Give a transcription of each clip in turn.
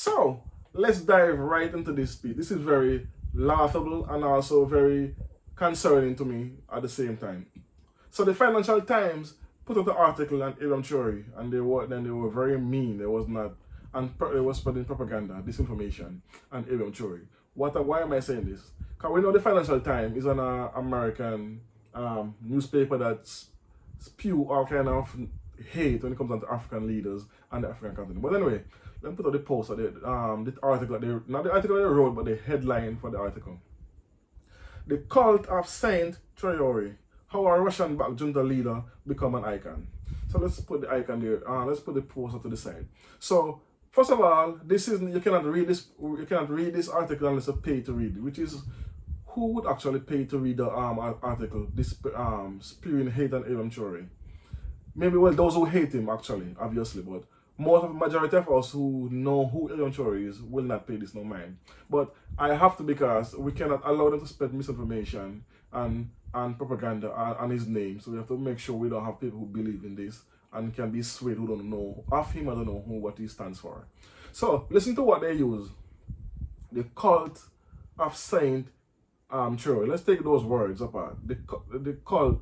So let's dive right into this speech. This is very laughable and also very concerning to me at the same time. So the Financial Times put out an article on Ibrahim Traoré, and they were very mean. It was not, and it was spreading propaganda, disinformation, on Ibrahim Traoré. Why am I saying this? Because we know the Financial Times is an American newspaper that spew all kind of hate when it comes down to African leaders and the African continent. But anyway, let me put out the post of the article that they, not the article they wrote, but the headline for the article. The cult of Saint Traoré. How a Russian-backed junta leader become an icon. So let's put the icon there. Let's put the poster to the side. So first of all, this is you cannot read this. You cannot read this article unless you pay to read it. Which is, who would actually pay to read the article? This spewing hate on Ibrahim Traoré. Maybe those who hate him actually, obviously, but majority of us who know who Ibrahim Traoré is will not pay this no mind. But I have to, because we cannot allow them to spread misinformation and propaganda on his name. So we have to make sure we don't have people who believe in this and can be swayed, who don't know of him, I don't know what he stands for. So listen to what they use. The cult of Saint Traoré. Let's take those words apart. The cult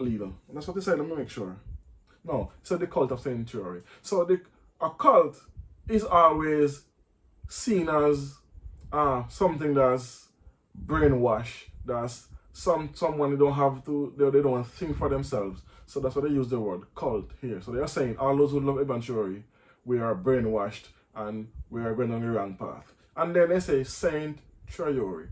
leader. That's what they said. Let me make sure. No, it said the cult of Saint Traoré. So a cult is always seen as something that's brainwash, that's someone they don't have to, they don't think for themselves. So that's why they use the word cult here. So they are saying all those who love Ibrahim Traoré, we are brainwashed and we are going on the wrong path. And then they say Saint Traoré.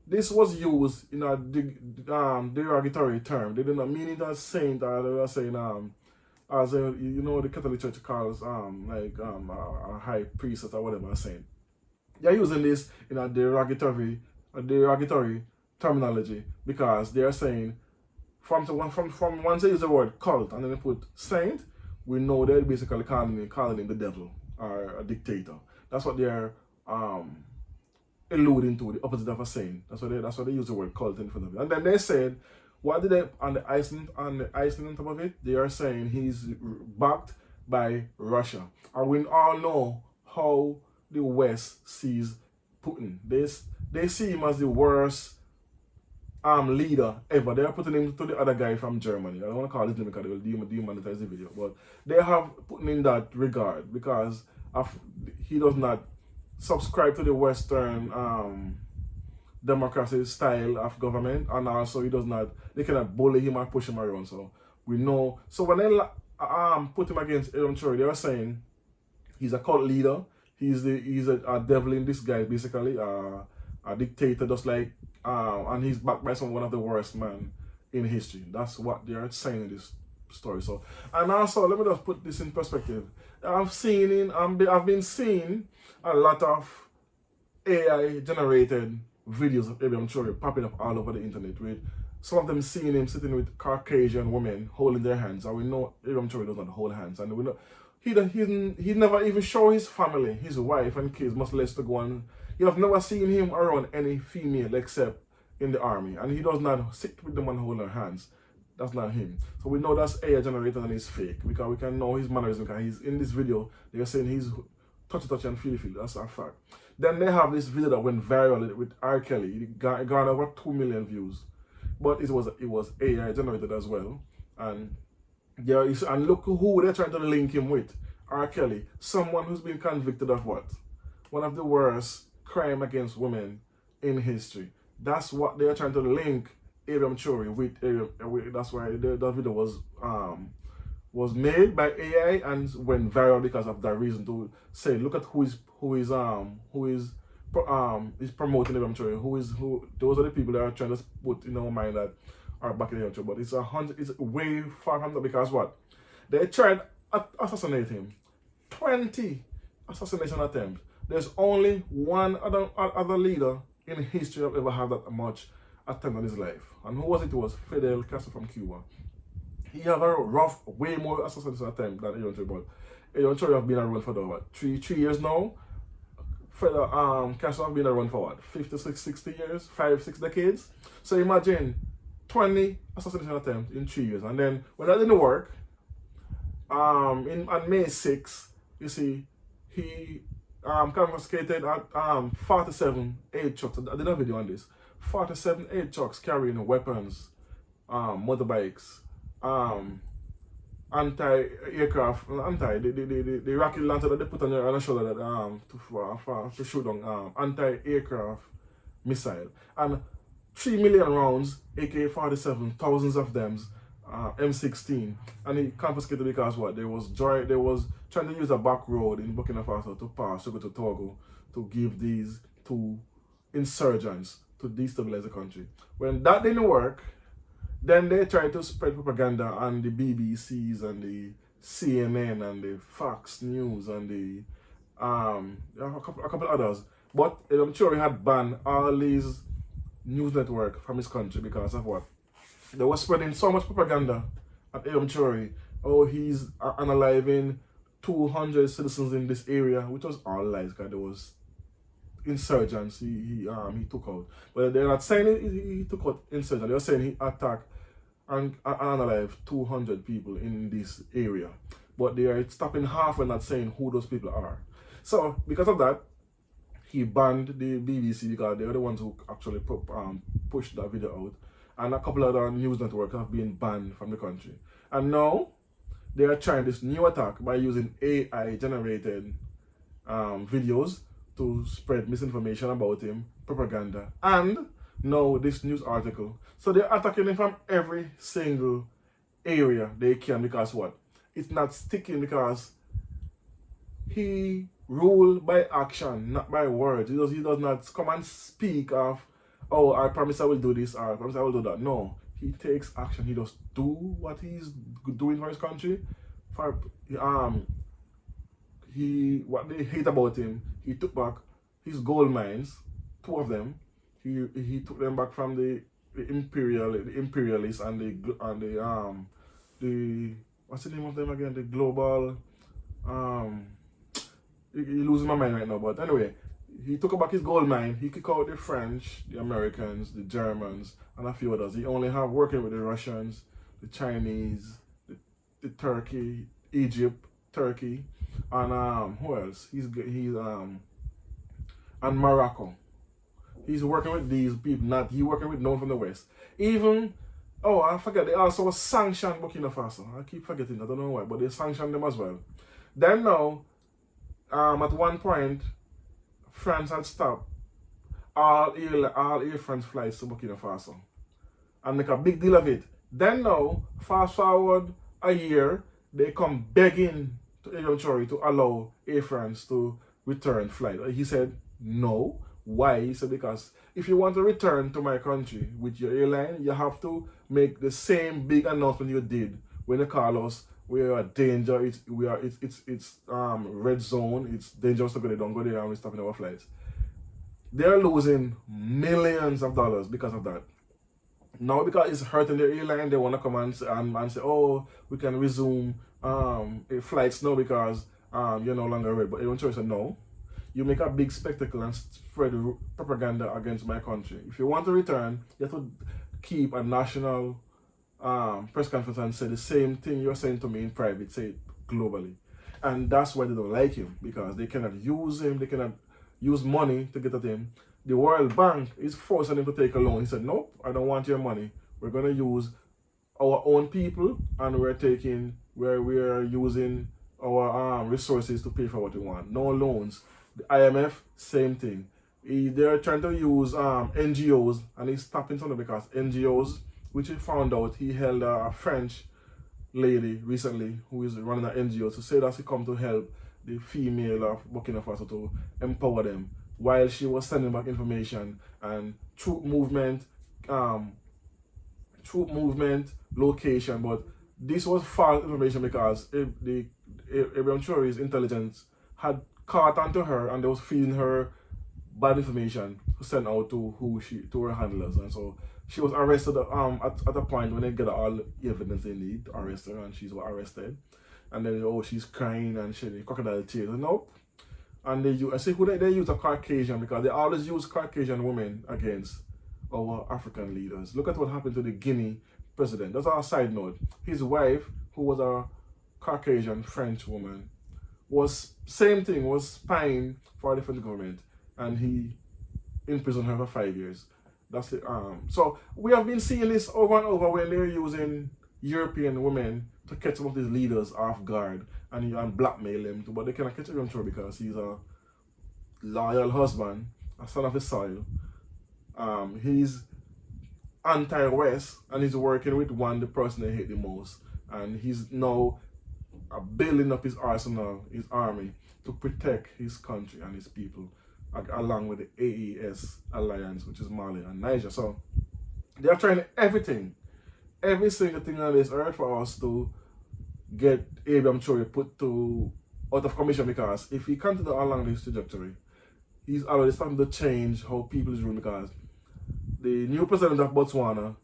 This was used in a derogatory term. They did not mean it as saint, or they were saying as a, you know, the Catholic Church calls a high priest or whatever a saint. They're using this in a derogatory terminology, because they are saying from once they use the word cult and then they put saint, we know they're basically calling him the devil or a dictator. That's what they're alluding to, the opposite of a saint. That's why they use the word cult in front of it. And then they said, what did they on the icing on top of it? They are saying he's backed by Russia. And we all know how the West sees Putin. They see him as the worst leader ever. They are putting him to the other guy from Germany. I don't want to call his name because they will demonetize the video, but they have put him in that regard because he does not subscribe to the Western democracy style of government, and also they cannot bully him or push him around. So we know. So when they put him against Ibrahim Traoré, they are saying he's a cult leader. He's a devil in disguise, basically, a dictator, just like, and he's backed by one of the worst men in history. That's what they are saying in this story. So, and also, let me just put this in perspective. I've been seeing a lot of AI generated videos of Ibrahim Traoré popping up all over the internet, with some of them seeing him sitting with Caucasian women holding their hands. And we know Ibrahim Traoré does not hold hands, and we know he never even show his family, his wife and kids, much less to go on. You have never seen him around any female except in the army, and he does not sit with them and hold their hands. That's not him. So we know that's AI generated and it's fake, because we can know his mannerism, because he's in this video. They're saying he's touchy and feel. That's a fact. Then they have this video that went viral with R. Kelly. It got over 2 million views, but it was AI generated as well. And look who they're trying to link him with. R. Kelly, someone who's been convicted of what? One of the worst crime against women in history. That's what they're trying to link Ibrahim Traoré with. That's why that video was made by AI and went viral because of that reason, to say, look at who is promoting Ibrahim Traoré. Those are the people that are trying to put in our mind that are backing Ibrahim Traoré. But it's way far from that, because what? They tried assassinate him. 20 assassination attempts. There's only one other leader in history that ever had that much attempt on his life. And who was it? It was Fidel Castro from Cuba. He had a way more assassination attempt than Ibrahim Traoré, but Ibrahim Traoré have been around for what, three years now. Fidel Castro have been around for what, 56, 60 years, 5-6 decades. So imagine 20 assassination attempts in 3 years. And then when that didn't work, on May 6th, you see, he confiscated 47 aid trucks. I did a video on this. 47 aid trucks carrying weapons, motorbikes, anti-aircraft, the rocket launcher that they put on your shoulder that to shoot down anti-aircraft missile, and 3 million rounds, AK-47, thousands of them, M16, and he confiscated because what? There was trying to use a back road in Burkina Faso to pass to go to Togo to give these to insurgents to destabilize the country. When that didn't work, then they tried to spread propaganda on the BBCs and the CNN and the Fox News and the a couple others. But I'm sure he had banned all these news network from his country because of what? They were spreading so much propaganda at Ibrahim Traoré. Oh, he's unaliving 200 citizens in this area, which was all lies because there was insurgents he took out. But they're not saying he took out insurgents. They're saying he attacked and unalived 200 people in this area. But they are stopping half and not saying who those people are. So because of that, he banned the BBC because they're the ones who actually pushed that video out. And a couple other news networks have been banned from the country. And now they are trying this new attack by using AI generated videos to spread misinformation about him, propaganda, and now this news article. So they're attacking him from every single area they can because what? It's not sticking because he rule by action, not by words. He does not come and speak of, oh, I promise I will do this, or I promise I will do that. No, he takes action. He just do what he's doing for his country. For what they hate about him, he took back his gold mines, 2 of them. He took them back from the imperialists and the what's the name of them again? The global you're losing my mind right now, but anyway, he took back his gold mine. He kicked out the French, the Americans, the Germans, and a few others. He only have working with the Russians, the Chinese, the Turkey, Egypt, Turkey, and who else? He's and Morocco. He's working with these people. He working with no one from the West. Even I forget, they also sanctioned Burkina Faso. I keep forgetting. I don't know why, but they sanctioned them as well. Then now, at one point, France had stopped all Air France flights to Burkina Faso and make a big deal of it. Then now, fast forward a year, they come begging to Ibrahim Traoré to allow Air France to return flight. He said no. Why? He said because if you want to return to my country with your airline, you have to make the same big announcement you did when they call us. We are a danger. It's red zone. It's dangerous to go there. Don't go there, and we're stopping our flights. They're losing millions of dollars because of that. Now because it's hurting their airline, they want to come and say, oh, we can resume flights now because you're no longer red. But Ibrahim Traoré said no. You make a big spectacle and spread propaganda against my country. If you want to return, you have to keep a national press conference and say the same thing you're saying to me in private, say it globally. And that's why they don't like him, because they cannot use him, they cannot use money to get at him. The World Bank is forcing him to take a loan. He said, nope, I don't want your money. We're going to use our own people, and we are using our resources to pay for what we want. No loans. The IMF, same thing. They're trying to use NGOs, and he's stopping something because NGOs, which he found out, he held a French lady recently who is running an NGO to say that she come to help the female of Burkina Faso to empower them, while she was sending back information and troop movement, location. But this was false information because Ibrahim Traoré's intelligence had caught onto her, and they was feeding her bad information to send out to her handlers, and so she was arrested at a point when they get all the evidence they need to arrest her, and she's arrested. And then she's crying and she crocodile tears. Nope. And I say who they use a Caucasian, because they always use Caucasian women against our African leaders. Look at what happened to the Guinea president. That's our side note. His wife, who was a Caucasian French woman, was same thing, was spying for a different government, and he imprisoned her for 5 years. That's the So we have been seeing this over and over when they're using European women to catch some of these leaders off guard and blackmail them. But they cannot catch him because he's a loyal husband, a son of his soil. He's anti-West, and he's working with the person they hate the most, and he's now building up his arsenal, his army, to protect his country and his people, along with the AES alliance, which is Mali and Niger. So they are trying everything, every single thing on this earth for us to get Ibrahim Traoré put out of commission, because if he continues along this trajectory, he's already starting to change how people is ruling, because the new president of Botswana,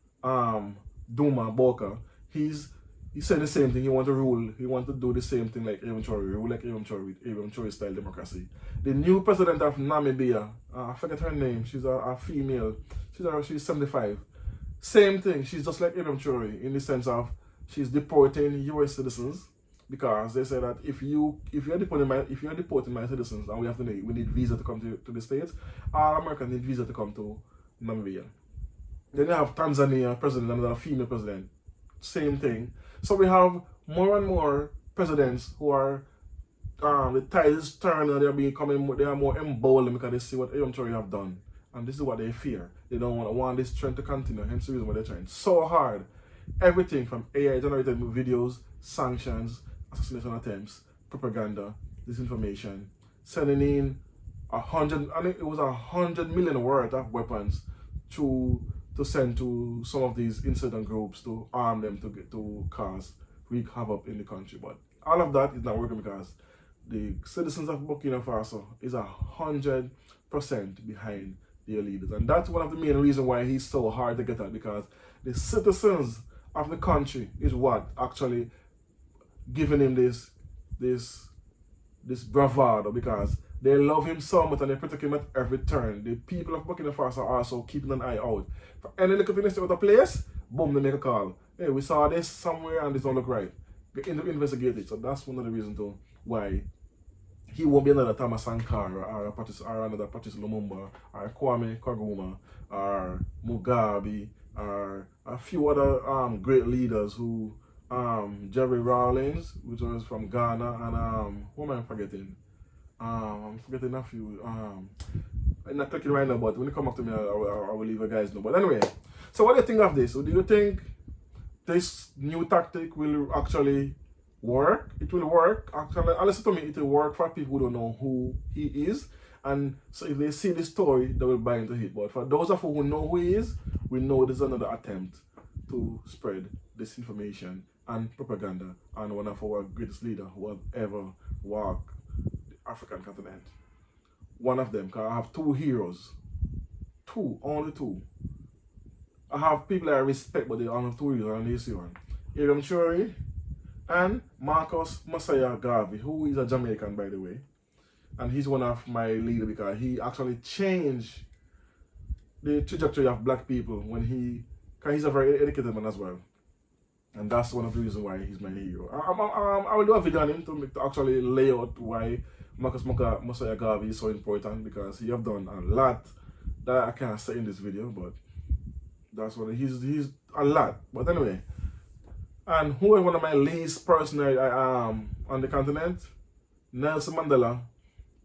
Duma Boka, he said the same thing. He wants to rule. He wants to do the same thing like Ibrahim Traoré, rule like Ibrahim Traoré, with Ibrahim Traoré style democracy. The new president of Namibia, I forget her name. She's a female. She's 75. Same thing. She's just like Ibrahim Traoré in the sense of she's deporting U.S. citizens, because they say that if you're deporting my citizens, and we need visa to come to the States, all Americans need visa to come to Namibia. Then you have Tanzania president, another female president. Same thing. So we have more and more presidents who are the tide is turning, they are more emboldened because they see what Ibrahim Traoré have done. And this is what they fear. They don't want this trend to continue, hence the reason why they're trying so hard. Everything from AI generated videos, sanctions, assassination attempts, propaganda, disinformation, sending in 100 million worth of weapons to send to some of these insurgent groups to arm them to wreak havoc in the country. But all of that is not working because the citizens of Burkina Faso is 100% behind their leaders. And that's one of the main reasons why he's so hard to get at, because the citizens of the country is what actually giving him this bravado, because they love him so much and they protect him at every turn. The people of Burkina Faso are also keeping an eye out. For any little thing they see out of place, boom, they make a call. Hey, we saw this somewhere and this don't look right. Get into investigate it. So that's one of the reasons too why he won't be another Thomas Sankara or another Patrice Lumumba or Kwame Nkrumah or Mugabe or a few other great leaders who Jerry Rawlings, which was from Ghana, and who am I forgetting? I'm forgetting a few. I'm not talking right now, but when you come up to me, I will leave you guys know. But anyway, so what do you think of this? So do you think this new tactic will actually work? It will work. Actually, honestly to me, it will work for people who don't know who he is. And so if they see the story, they will buy into it. But for those of you who know who he is, we know this is another attempt to spread disinformation and propaganda on one of our greatest leaders who have ever walked the African continent. One of them, because I have two heroes. Only two. I have people that I respect, but they only have two heroes, and this one. Ibrahim Traoré and Marcus Mosiah Garvey, who is a Jamaican, by the way. And he's one of my leaders because he actually changed the trajectory of black people because he's a very educated man as well. And that's one of the reasons why he's my hero. I will do a video on him to actually lay out why Marcus Mosiah Garvey is so important, because he have done a lot that I can't say in this video, but that's what he's a lot. But anyway, and who is one of my least personal on the continent? Nelson Mandela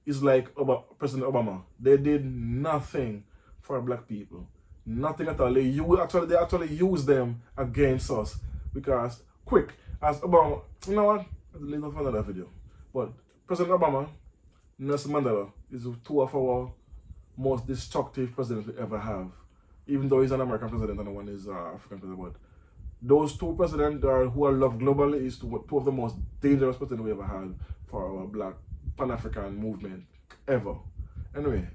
is like President Obama. They did nothing for black people. Nothing at all. They actually use them against us. Because, quick, as Obama, you know what? I'll leave that for another video. But President Obama, Nelson Mandela is two of our most destructive presidents we ever have. Even though he's an American president and one is African president. But those two presidents who are loved globally is two of the most dangerous presidents we ever had for our black Pan-African movement ever. Anyway,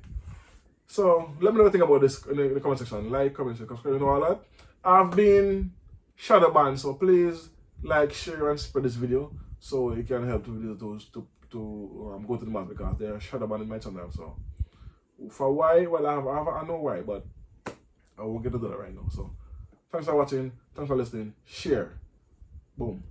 so let me know what you think about this in the comment section. Like, comment, subscribe, and all that. I've been shadow banned, so please like, share, and spread this video so it can help the videos to go to the mass, because they are shadow banned in my channel. So for why? Well, I know why, but I won't get into that right now. So thanks for watching, thanks for listening, share, boom.